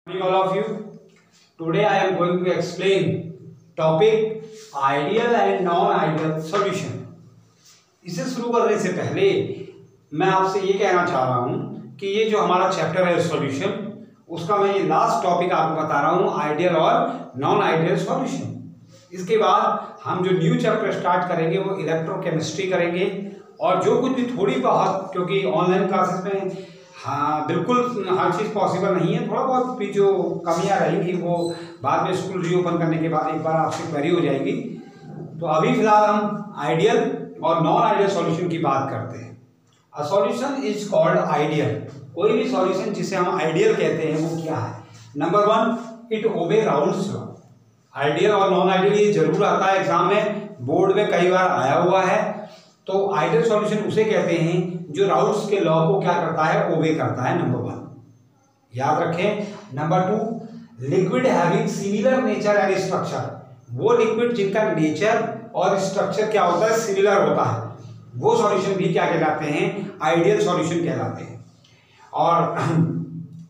Morning all of you. Today I am going to explain topic ideal and non-ideal solution. इसे शुरू करने से पहले मैं आपसे ये कहना चाह रहा हूँ कि ये जो हमारा चैप्टर है सॉल्यूशन, उसका मैं ये लास्ट टॉपिक आपको बता रहा हूँ आइडियल और नॉन आइडियल सॉल्यूशन। इसके बाद हम जो न्यू चैप्टर स्टार्ट करेंगे वो इलेक्ट्रोकेमिस्ट्री करेंगे और जो कुछ भी थोड़ी बहुत, क्योंकि ऑनलाइन क्लासेस में हाँ बिल्कुल हर चीज़ पॉसिबल नहीं है, थोड़ा बहुत भी जो कमियां रहेंगी वो बाद में स्कूल रीओपन करने के बाद एक बार आपसे क्वेरी हो जाएगी। तो अभी फिलहाल हम आइडियल और नॉन आइडियल सॉल्यूशन की बात करते हैं। A solution is called ideal. कोई भी सॉल्यूशन जिसे हम आइडियल कहते हैं वो क्या है? Number one, it obey Raoult's law. Ideal और नॉन आइडियल ये जरूर आता है एग्जाम में, बोर्ड में कई बार आया हुआ है। तो आइडियल सॉल्यूशन उसे कहते हैं जो राउल्स के लॉ को क्या करता है, ओबे करता है। नंबर वन याद रखें। Number two, liquid having similar nature and structure. वो लिक्विड जिनका नेचर और स्ट्रक्चर क्या होता है, सिमिलर होता है, वो सॉल्यूशन भी क्या कहलाते हैं, आइडियल सॉल्यूशन कहलाते हैं। और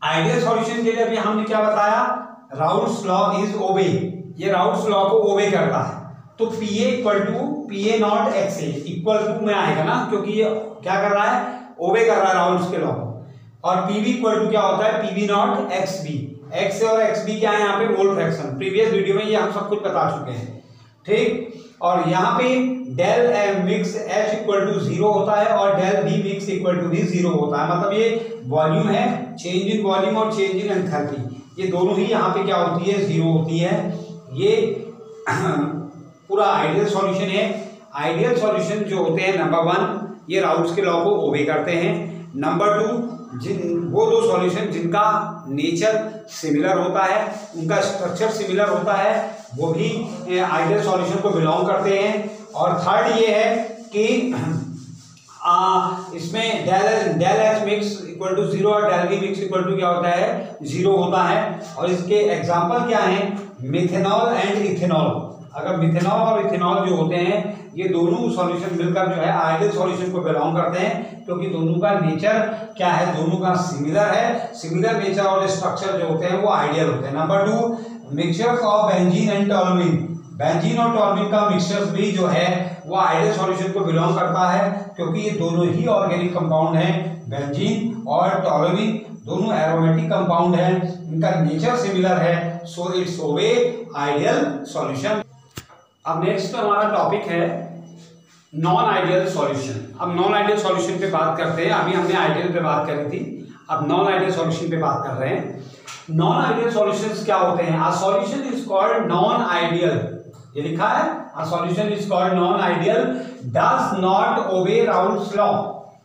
आइडियल सॉल्यूशन के लिए अभी हमने क्या बताया, राउल्स लॉ इज ओबे। ये राउल्स लॉ को ओबे करता है। तो P A equal to P A not X A equal to में आएगा ना, क्योंकि ये क्या कर रहा है, ओबे कर रहा है राउल्स के लॉ को। और पी बी इक्वल टू क्या होता है, P B not X B. X और एक्स बी क्या है यहाँ पे, मोल फ्रैक्शन। प्रीवियस वीडियो में ये हम सब कुछ बता चुके हैं, ठीक। और यहाँ पे del M mix H equal to 0 होता है और del B mix equal to भी 0 होता है। मतलब ये वॉल्यूम है, चेंज इन वॉल्यूम और चेंज इन एंथैल्पी, ये दोनों ही यहाँ पे क्या होती है, 0 होती है। ये पूरा आइडियल सॉल्यूशन है। आइडियल सॉल्यूशन जो होते हैं, नंबर वन, ये राउल्स के लॉ को ओबे करते हैं। नंबर टू, वो दो सॉल्यूशन जिनका नेचर सिमिलर होता है, उनका स्ट्रक्चर सिमिलर होता है, वो भी आइडियल सॉल्यूशन को बिलोंग करते हैं। और थर्ड ये है कि इसमें del H mix equal to 0 और del B mix equal to क्या होता है, 0 होता है। और इसके एग्जाम्पल क्या है, मिथेनॉल एंड इथेनॉल। अगर मिथेनॉल और इथेनॉल जो होते हैं, ये दोनों सॉल्यूशन मिलकर जो है आइडियल सॉल्यूशन को बिलोंग करते हैं, क्योंकि दोनों का नेचर क्या है, दोनों का सिमिलर है। सिमिलर नेचर और स्ट्रक्चर जो होते हैं वो आइडियल होते हैं। Number two, mixtures of benzene and toluene. Benzene और टॉल्यूमिन का मिक्सचर्स भी जो है वो आइडियल सॉल्यूशन को बिलोंग करता है, क्योंकि ये दोनों ही ऑर्गेनिक कंपाउंड हैं। बेंजीन और टॉल्यूमिन दोनों एरोमेटिक कंपाउंड हैं, इनका नेचर सिमिलर है, सो इट्स ओबे आइडियल सॉल्यूशन। अब नेक्स्ट हमारा टॉपिक है नॉन आइडियल सॉल्यूशन। अब नॉन आइडियल सॉल्यूशन पे बात करते हैं। अभी हमने आइडियल पे बात करी थी, अब नॉन आइडियल सॉल्यूशन पे बात कर रहे हैं। नॉन आइडियल सॉल्यूशंस क्या होते हैं? A solution is called non ideal. ये लिखा है, a solution is called non ideal does not obey Raoult's law.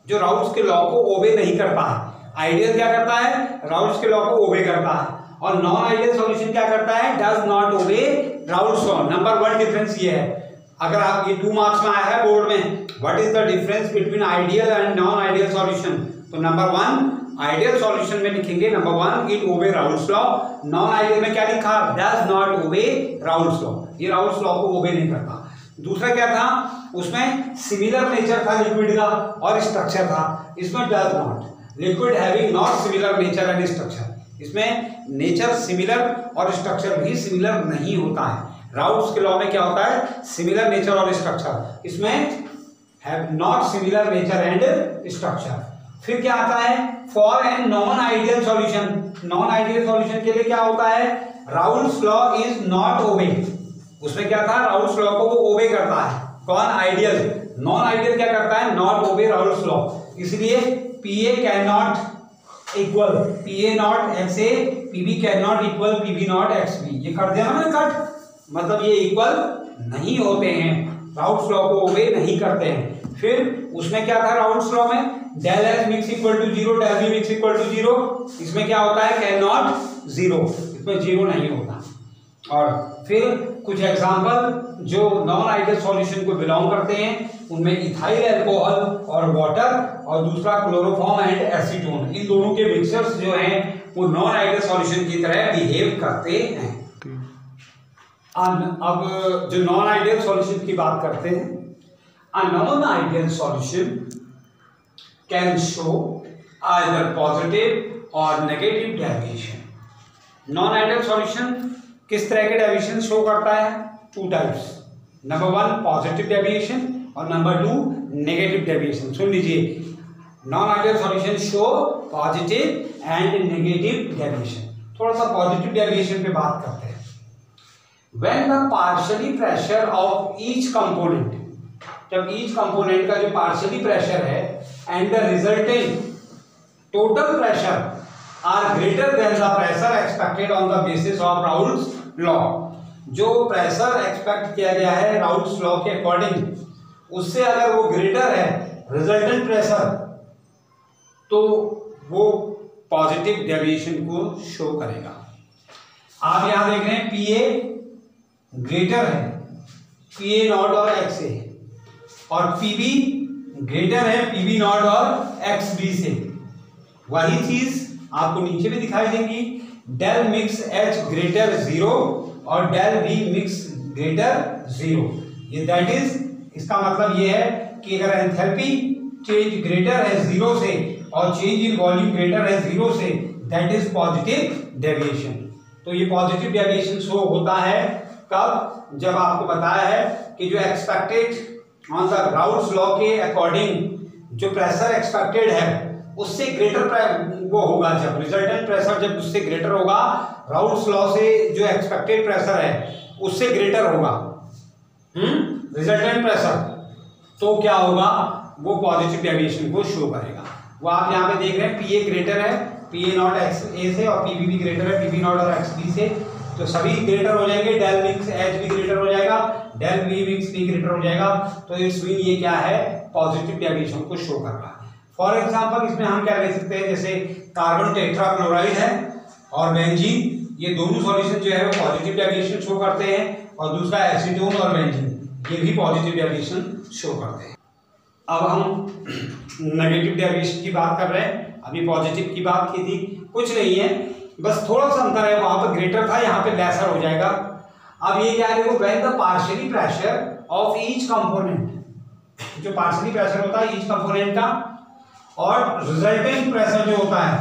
जो राउल्स के लॉ को ओबे नहीं करता है। आइडियल क्या करता है, राउल्स के लॉ को ओबे करता है, और नॉन आइडियल सॉल्यूशन क्या करता है, does not obey Raoult's law. Number one difference ये है, अगर आप ये 2 मार्क्स में आया है बोर्ड में, what is the difference between ideal and non ideal solution? तो नंबर वन, आइडियल सॉल्यूशन में लिखेंगे number one, it obey Raoult's law. Non ideal में क्या लिखा, does not obey Raoult's law. ये राउल्स लॉ को ओबे नहीं करता। दूसरा क्या था, उसमें सिमिलर नेचर था लिक्विड का और स्ट्रक्चर था, इसमें does not. Liquid having not similar nature and structure, इसमें नेचर सिमिलर और स्ट्रक्चर भी सिमिलर नहीं होता है। राउल्स के लॉ में क्या होता है, सिमिलर नेचर और स्ट्रक्चर, इसमें have not similar nature and structure. फिर क्या आता है, for an non ideal solution. Non ideal solution के लिए क्या होता है, Raoult's law is not obey. उसमें क्या था, राउल्स लॉ को वो ओबे करता है। कौन, आइडियल। नॉन आइडियल क्या करता है, नॉट ओबे राउल्स लॉ। इसलिए P A can not equal P A not X A, P B can not equal P B not X B. ये कर दिया मैंने कट, मतलब ये इक्वल नहीं होते हैं, राउल्स लॉ को ओबे नहीं करते हैं। फिर उसमें क्या था, राउल्स लॉ में del H mix equal to 0, del B mix equal to 0। इसमें क्या होता है, कैन नॉट 0, इसमें 0 नहीं होता। और फिर कुछ एग्जांपल जो नॉन आइडियल सॉल्यूशन को बिलोंग करते हैं, उनमें इथाइल अल्कोहल और वाटर, और दूसरा क्लोरोफॉर्म एंड एसीटोन। इन दोनों के मिक्सचर्स जो हैं वो नॉन आइडियल सॉल्यूशन की तरह बिहेव करते हैं। अब जो नॉन आइडियल सॉल्यूशन की बात करते हैं, a non ideal solution can show either positive और negative deviation. Non ideal solution किस तरह के डेविएशन शो करता है? Two types, number 1 positive deviation और नंबर 2 नेगेटिव डेविएशन। सुन लीजिए, non ideal solution show positive and negative deviation. थोड़ा सा पॉजिटिव डेविएशन पे बात करते हैं। When the partially pressure of each component, जब ईच कंपोनेंट का जो पार्शियली प्रेशर है and the resultant total pressure are greater than the pressure expected on the basis of Raoult's law, जो प्रेशर एक्सपेक्ट किया गया है राउल्स लॉ के according, उससे अगर वो ग्रेटर है रिजल्टेंट प्रेशर, तो वो पॉजिटिव डेविएशन को शो करेगा। आप यहां देख रहे हैं पीए ग्रेटर है पीए नॉट और एक्स ए, और पीबी ग्रेटर है पीबी नॉट और एक्स बी से। वही चीज आपको नीचे भी दिखाई देंगी, डेल मिक्स एच ग्रेटर 0 और डेल वी मिक्स ग्रेटर 0। ये दैट इज, इसका मतलब ये है कि अगर एंथैल्पी चेंज ग्रेटर है 0 से और चेंज इन वॉल्यूम ग्रेटर है 0 से, दैट इज पॉजिटिव डेविएशन। तो ये पॉजिटिव डेविएशन शो होता है कब? जब आपको बताया है कि जो expected on the Raoul's law के अकॉर्डिंग जो प्रेशर एक्सपेक्टेड है उससे ग्रेटर वो होगा, जब रिजल्टेंट प्रेशर जब उससे ग्रेटर होगा, राउल्स लॉ से जो एक्सपेक्टेड प्रेशर है उससे ग्रेटर होगा रिजल्टेंट प्रेशर, तो क्या होगा? वो पॉजिटिव डेविएशन को शो करेगा। वो आप यहाँ पे देख रहे हैं पीए ग्रेटर है पीए नॉट एक्स ए से और पीबी भी ग्रेटर है पीबी नॉट और एक्स बी से, तो सभी ग्रेटर हो जाएंगे। डेल मिक्स एच भी ग्रेटर हो जाएगा, del V mix B greater हो जाएगा। तो इस मीन ये क्या है? पॉजिटिव डेविएशन को शो कर रहा है। फॉर एग्जांपल इसमें हम क्या ले सकते हैं, जैसे कार्बन टेट्राक्लोराइड है और बेंजीन, ये दोनों सॉल्यूशन जो है वो पॉजिटिव डेविएशन शो करते हैं, और दूसरा एसीटोन और बेंजीन ये भी पॉजिटिव डेविएशन शो करते हैं। अब हम नेगेटिव डेविएशन की बात कर रहे हैं, अभी पॉजिटिव की बात की थी। कुछ नहीं है, बस थोड़ा सा अंतर है, वहां पर ग्रेटर था, यहाँ पे लेसर हो जाएगा। अब ये क्या है, देखो, when the partially pressure of each component, जो पार्शियली प्रेशर होता है ईच कंपोनेंट का, और रिजल्टेंट प्रेशर जो होता है,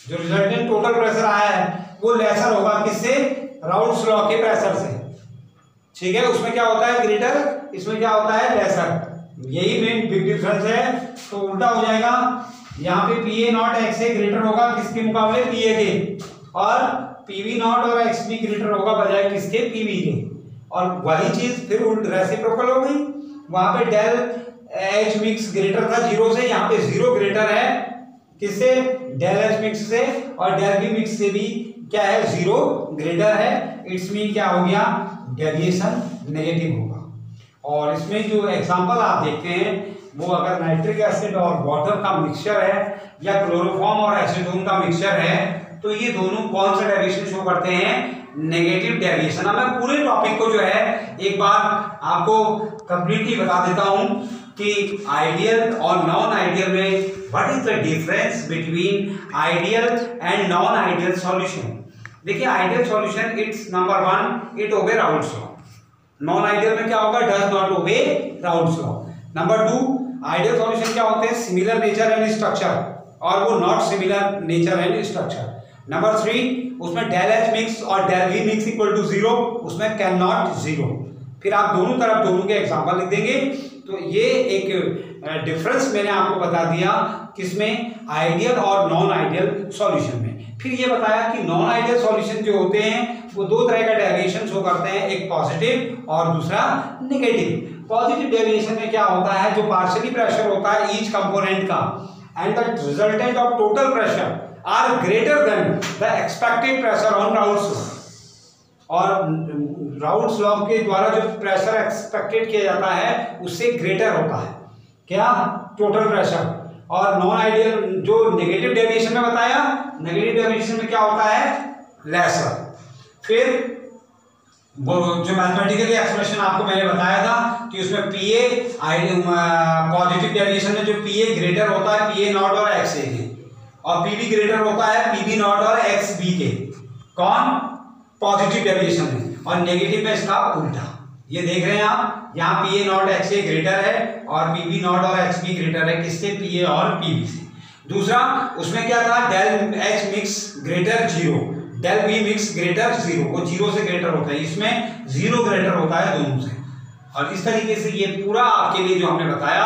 जो रिजल्टेंट टोटल प्रेशर आया है वो लेसर होगा किससे? राउल्स लॉ के प्रेशर से। ठीक है, उसमें क्या होता है? ग्रेटर, इसमें क्या होता है? लेसर। यही मेन बिग डिफरेंस है। तो उल्टा हो जाएगा, यहाँ पे पीए नॉट एक्स ए ग्रेटर होगा किसके मुकाबले? पीए के, और पीवी नॉट और एक्स बी ग्रेटर होगा बजाय किसके? पीवी के। और वही चीज फिर उल्ट रेसिप्रोकल हो गई, वहां पे डेल एच मिक्स ग्रेटर था 0 से, यहाँ पे 0 ग्रेटर है किससे? डेल एच मिक्स से, और डेल बी मिक्स से भी क्या है? 0 ग्रेटर है। इट्स मीन क्या हो गया? डेविएशन नेगेटिव होगा। और इसमें जो एग्जांपल आप देखते हैं वो अगर नाइट्रिक एसिड और वाटर का मिक्सचर है या क्लोरोफॉर्म और एसीटोन का मिक्सचर है, तो ये दोनों कौन सा डेविएशन शो करते हैं? Negative deviation. अब मैं पूरे टॉपिक को जो है एक बार आपको कंप्लीटली बता देता हूं कि आइडियल और नॉन आइडियल में what is the difference between ideal and non ideal solution. देखिए, ideal solution it's number 1 it obey Raoult's law. Non ideal में क्या होगा? Does not obey Raoult's law. Number 2, ideal solution क्या होते हैं? Similar nature and structure, और वो not similar nature and structure. Number 3, उसमें डेल एच मिक्स और del V mix equal to 0, उसमें कैन नॉट 0। फिर आप दोनों तरफ दोनों के एग्जांपल लिख देंगे। तो ये एक डिफरेंस मैंने आपको बता दिया किसमें? आइडियल और नॉन आइडियल सॉल्यूशन में। फिर ये बताया कि नॉन आइडियल सॉल्यूशन जो होते हैं वो दो तरह का डेविएशन शो करते हैं, एक पॉजिटिव और दूसरा नेगेटिव। पॉजिटिव डेविएशन में क्या होता है? जो पार्शियली प्रेशर होता है ईच कंपोनेंट का and the resultant of total pressure are greater than the expected pressure on Raoult's law. और राउल्स लॉ के द्वारा जो प्रेशर एक्सपेक्टेड किया जाता है उससे ग्रेटर होता है क्या? Total pressure. और नॉन आइडियल जो नेगेटिव डेविएशन में बताया, नेगेटिव डेविएशन में क्या होता है? लेसर। फिर वो जो मैथमेटिकली एक्सप्रेशन आपको मैंने बताया था कि उसमें पीए पॉजिटिव डेविएशन में जो पीए ग्रेटर होता है पीए नॉट और एक्स ए के, और पीबी ग्रेटर होता है पीबी नॉट और एक्स बी के। कौन? पॉजिटिव डेविएशन में। और नेगेटिव में इसका उल्टा। ये देख रहे हैं आप, यहाँ पीए नॉट एक्स ए ग्रेटर है और पीबी नॉट और एक्स बी ग्रेटर है किससे? पीए और पीबी से। दूसरा, उसमें क्या था? Del H mix greater 0, del V mix greater zero, वो जीरो से ग्रेटर होता है, इसमें जीरो ग्रेटर होता है दोनों से। और इस तरीके से ये पूरा आपके लिए जो हमने बताया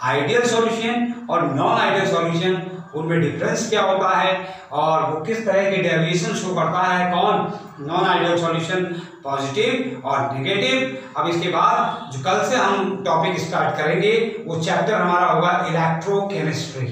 आइडियल सॉल्यूशन और नॉन आइडियल सॉल्यूशन, उनमें डिफरेंस क्या होता है और वो किस तरह के डेविएशन शो करता है, कौन नॉन आइडियल सॉल्यूशन, पॉजिटिव और नेगेटिव। अब इसके बाद जो कल से हम टॉपिक स्टार्ट करेंगे वो चैप्टर हमारा होगा इलेक्ट्रोकेमिस्ट्री।